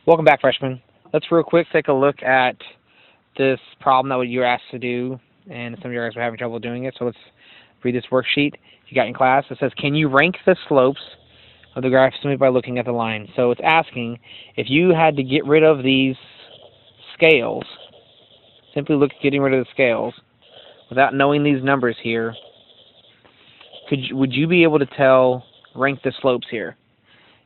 Welcome back, freshmen. Let's real quick take a look at this problem that you were asked to do, and some of you guys were having trouble doing it. So let's read this worksheet you got in class. It says, can you rank the slopes of the graph simply by looking at the line? So it's asking if you had to get rid of these scales, simply look at getting rid of the scales, without knowing these numbers here, would you be able to rank the slopes here?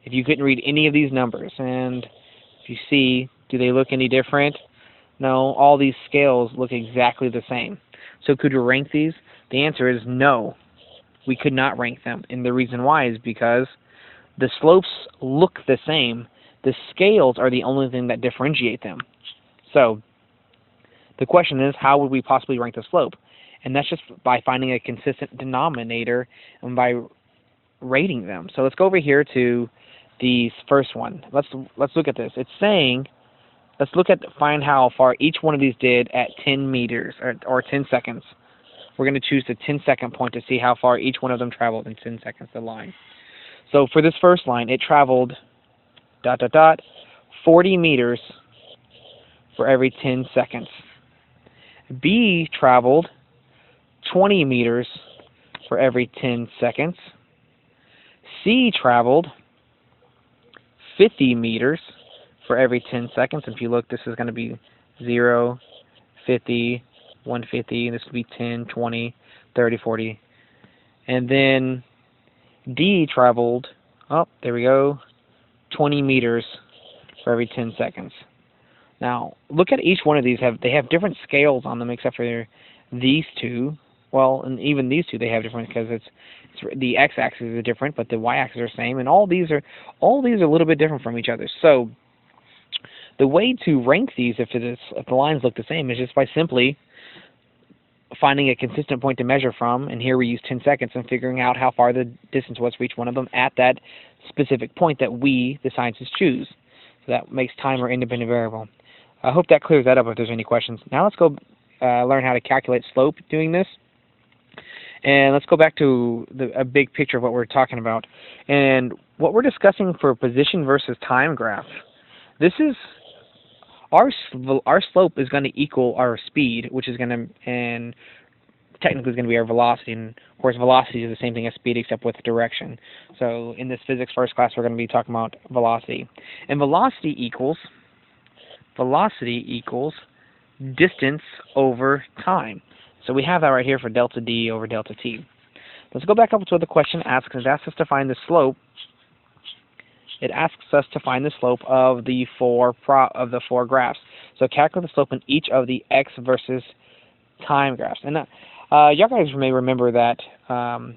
If you couldn't read any of these numbers, and if you see, do they look any different? No, all these scales look exactly the same. So could we rank these? The answer is no. We could not rank them. And the reason why is because the slopes look the same. The scales are the only thing that differentiate them. So the question is, how would we possibly rank the slope? And that's just by finding a consistent denominator and by rating them. So let's go over here to the first one. Let's look at this. It's saying, find how far each one of these did at 10 meters or 10 seconds. We're going to choose the 10-second point to see how far each one of them traveled in 10 seconds, the line. So for this first line, it traveled ... 40 meters for every 10 seconds. B traveled 20 meters for every 10 seconds. C traveled 50 meters for every 10 seconds. If you look, this is going to be 0, 50, 150, and this will be 10, 20, 30, 40. And then D traveled, there we go, 20 meters for every 10 seconds. Now, look at each one of these. They have different scales on them except for these two. Well, and even these two they have different because it's the x-axis is different, but the y-axis are the same, and all these are a little bit different from each other. So the way to rank these, if the lines look the same, is just by simply finding a consistent point to measure from, and here we use 10 seconds, and figuring out how far the distance was for each one of them at that specific point that we, the scientists, choose. So that makes time our independent variable. I hope that clears that up if there's any questions. Now let's go learn how to calculate slope doing this. And let's go back to a big picture of what we're talking about. And what we're discussing for position versus time graph. This is our slope is going to equal our speed, which is going to, and technically is going to be our velocity. And of course, velocity is the same thing as speed except with direction. So in this physics first class, we're going to be talking about velocity. And velocity equals distance over time. So we have that right here for delta D over delta T. Let's go back up to what the question asks. It asks us to find the slope. It asks us to find the slope of the four graphs. So calculate the slope in each of the x versus time graphs. And y'all guys may remember that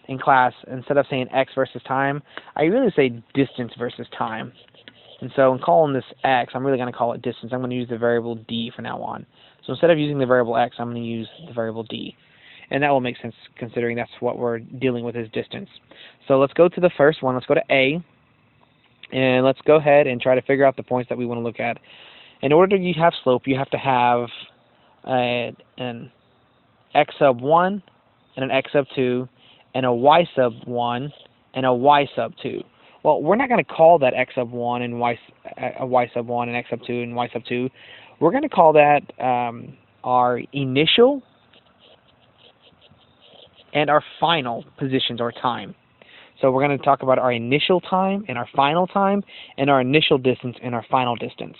in class, instead of saying x versus time, I really say distance versus time. And so in calling this x, I'm really going to call it distance. I'm going to use the variable d from now on. So instead of using the variable x, I'm going to use the variable d. And that will make sense considering that's what we're dealing with is distance. So let's go to the first one. Let's go to A. And let's go ahead and try to figure out the points that we want to look at. In order to have slope, you have to have an x sub 1 and an x sub 2 and a y sub 1 and a y sub 2. Well, we're not going to call that x sub 1 and y sub 1 and x sub 2 and y sub 2. We're going to call that our initial and our final positions or time. So we're going to talk about our initial time and our final time and our initial distance and our final distance.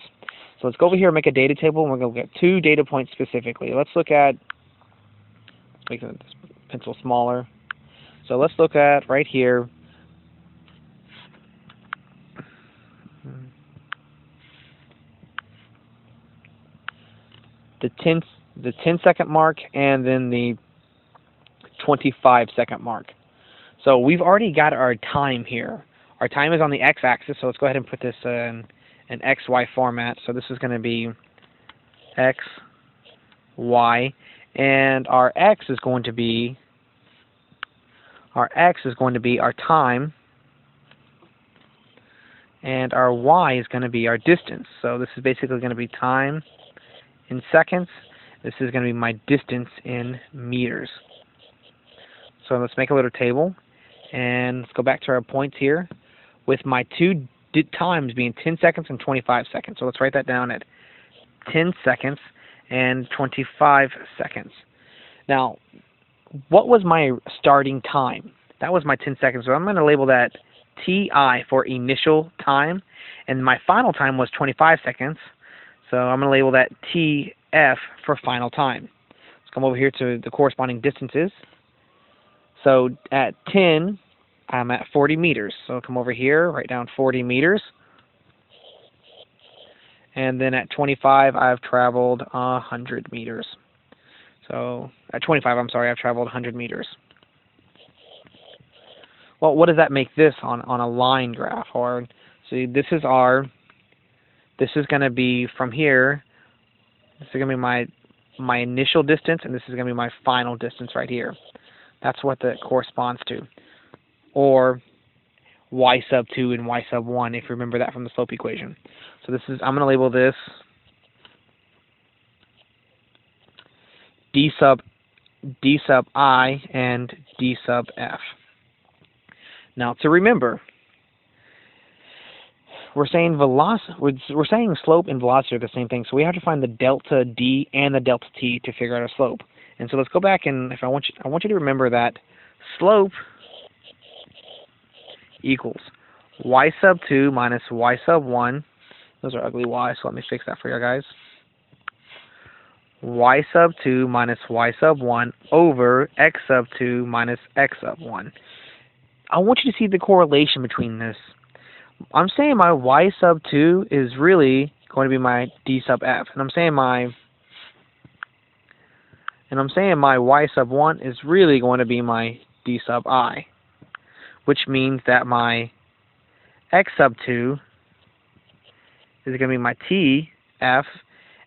So let's go over here and make a data table, and we're going to get 2 data points specifically. Let's look at, make this pencil smaller. So let's look at right here, the 10-second mark and then the 25-second mark. So we've already got our time here. Our time is on the x-axis, so let's go ahead and put this in an XY format. So this is going to be X, Y, and our X is going to be our time, and our Y is going to be our distance. So this is basically going to be time in seconds. This is going to be my distance in meters. So let's make a little table, and let's go back to our points here. With my two times being 10 seconds and 25 seconds. So let's write that down at 10 seconds and 25 seconds. Now, what was my starting time? That was my 10 seconds. So I'm going to label that TI for initial time, and my final time was 25 seconds. So I'm going to label that TF for final time. Let's come over here to the corresponding distances. So at 10, I'm at 40 meters. So I'll come over here, write down 40 meters. And then at 25, I've traveled 100 meters. So at 25, I'm sorry, I've traveled 100 meters. Well, what does that make this on a line graph? Or see, this is going to be from here. This is going to be my initial distance, and this is going to be my final distance right here. That's what that corresponds to. Or y sub 2 and y sub 1, if you remember that from the slope equation. So this is, I'm going to label this d sub I and d sub f. Now to remember, we're saying slope and velocity are the same thing, so we have to find the delta d and the delta t to figure out our slope. And so let's go back, and I want you to remember that slope equals y sub 2 minus y sub 1. Those are ugly y's, so let me fix that for you guys. Y sub 2 minus y sub 1 over x sub 2 minus x sub 1. I want you to see the correlation between this. I'm saying my y sub 2 is really going to be my d sub f, and I'm saying my y sub 1 is really going to be my d sub I, which means that my x sub 2 is going to be my t f,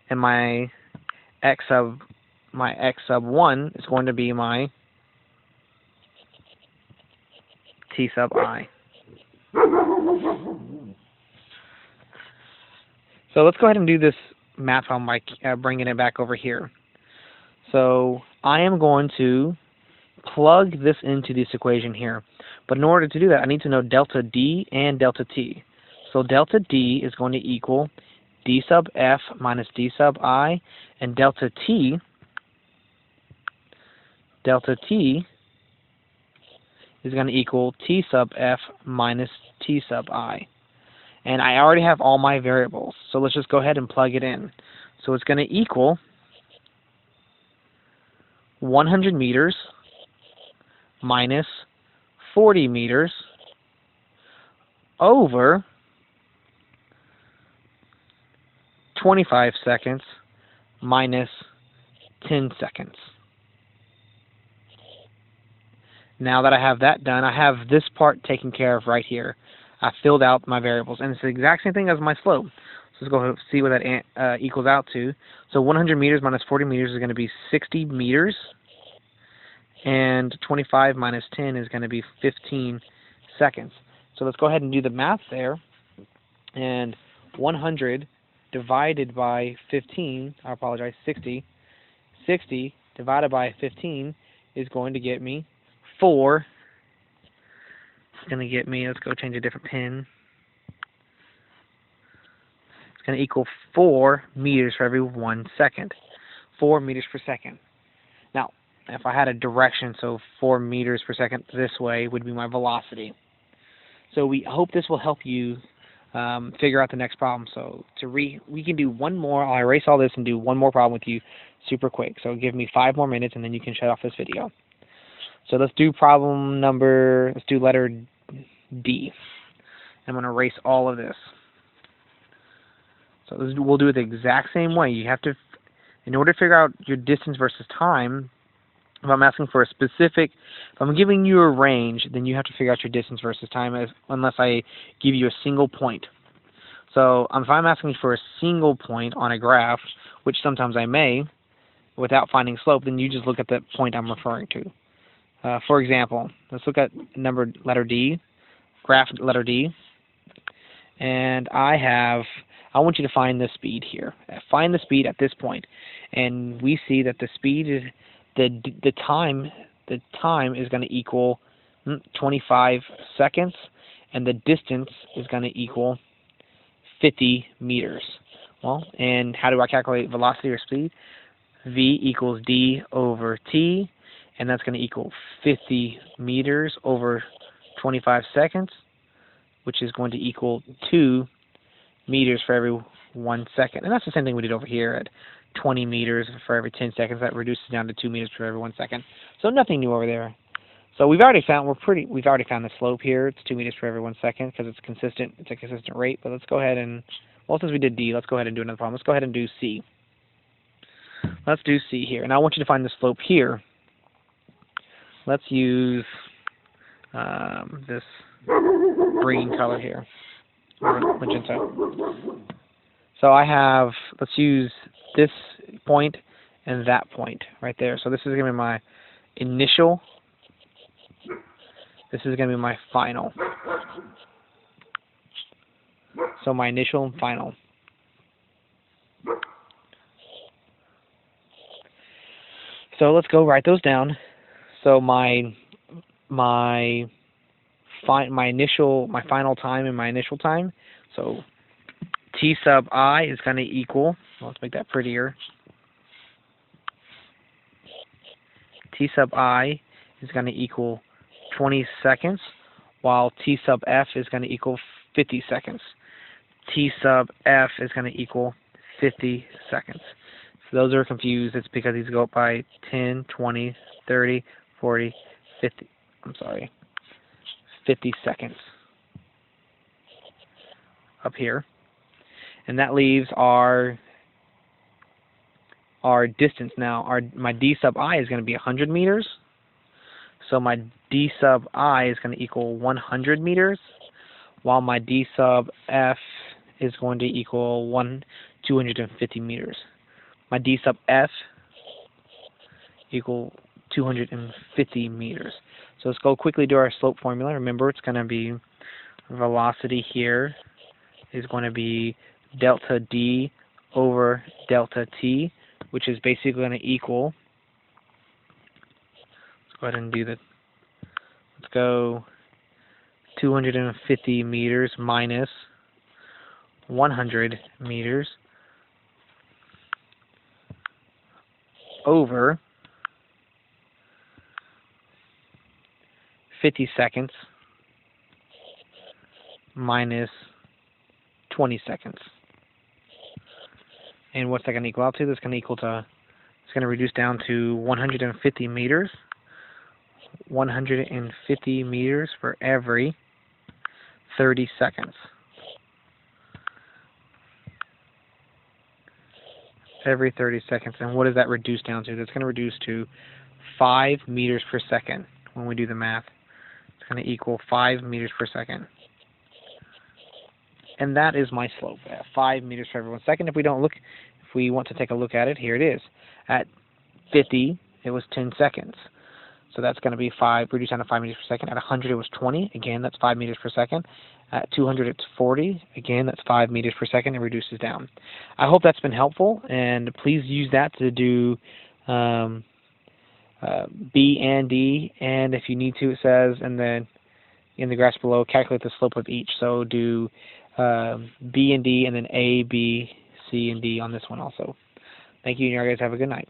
and my x sub 1 is going to be my t sub I. So let's go ahead and do this math problem by bringing it back over here. So I am going to plug this into this equation here. But in order to do that, I need to know delta D and delta T. So delta D is going to equal D sub F minus D sub I, and delta T is going to equal T sub F minus T sub I. And I already have all my variables, so let's just go ahead and plug it in. So it's going to equal 100 meters minus 40 meters over 25 seconds minus 10 seconds. Now that I have that done, I have this part taken care of right here. I filled out my variables, and it's the exact same thing as my slope. So let's go ahead and see what that equals out to. So 100 meters minus 40 meters is going to be 60 meters, and 25 minus 10 is going to be 15 seconds. So let's go ahead and do the math there. And 100 divided by 15, 60 divided by 15 is going to get me 4. It's going to get me, let's go change a different pen. It's going to equal 4 meters for every 1 second. 4 meters per second. Now, if I had a direction, so 4 meters per second this way would be my velocity. So we hope this will help you figure out the next problem. So we can do one more. I'll erase all this and do one more problem with you super quick. So give me 5 more minutes, and then you can shut off this video. So let's do let's do letter D. I'm going to erase all of this. So we'll do it the exact same way. You have to, in order to figure out your distance versus time, if I'm asking for a specific, if I'm giving you a range, then you have to figure out your distance versus time unless I give you a single point. So if I'm asking for a single point on a graph, which sometimes I may, without finding slope, then you just look at the point I'm referring to. For example, let's look at letter D, graph letter D, and I want you to find the speed here. Find the speed at this point, and we see that the speed is the time is going to equal 25 seconds, and the distance is going to equal 50 meters. Well, and how do I calculate velocity or speed? V equals d over t, and that's going to equal 50 meters over 25 seconds, which is going to equal 2 meters for every 1 second. And that's the same thing we did over here at 20 meters for every 10 seconds. That reduces down to 2 meters for every 1 second. So nothing new over there. So we've already found the slope here. It's 2 meters for every 1 second because it's consistent. It's a consistent rate. But let's go ahead and, well, since we did D, let's go ahead and do another problem. Let's go ahead and do C. Let's do C here. Now I want you to find the slope here. Let's use this green color here, or magenta. So I have, let's use this point and that point right there. So this is going to be my initial. This is going to be my final. So my initial and final. So let's go write those down. So my final time and my initial time. So t sub I is going to equal, well, let's make that prettier. T sub I is going to equal 20 seconds, while T sub F is going to equal 50 seconds. T sub F is going to equal 50 seconds. So those are confused. It's because these go up by 10, 20, 30, 40, 50. I'm sorry, 50 seconds up here. And that leaves our distance now. My d sub I is going to be 100 meters. So my d sub I is going to equal 100 meters, while my d sub F is going to equal 250 meters. My d sub F equal 250 meters. So let's go quickly do our slope formula. Remember, it's going to be velocity here is going to be delta D over delta T, which is basically going to equal, let's go ahead and do the, let's go 250 meters minus 100 meters over 50 seconds minus 20 seconds. And what's that going to equal out to? That's going to equal to, it's going to reduce down to 150 meters. 150 meters for every 30 seconds. Every 30 seconds. And what does that reduce down to? That's going to reduce to 5 meters per second when we do the math. It's going to equal 5 meters per second. And that is my slope at 5 meters per every 1 second. If we want to take a look at it, here it is. At 50, it was 10 seconds. So that's going to be 5, reduced down to 5 meters per second. At 100, it was 20. Again, that's 5 meters per second. At 200, it's 40. Again, that's 5 meters per second. It reduces down. I hope that's been helpful, and please use that to do B and D. And if you need to, it says, and then in the graphs below, calculate the slope of each. So do B and D, and then A, B, C, and D on this one also. Thank you, and you guys have a good night.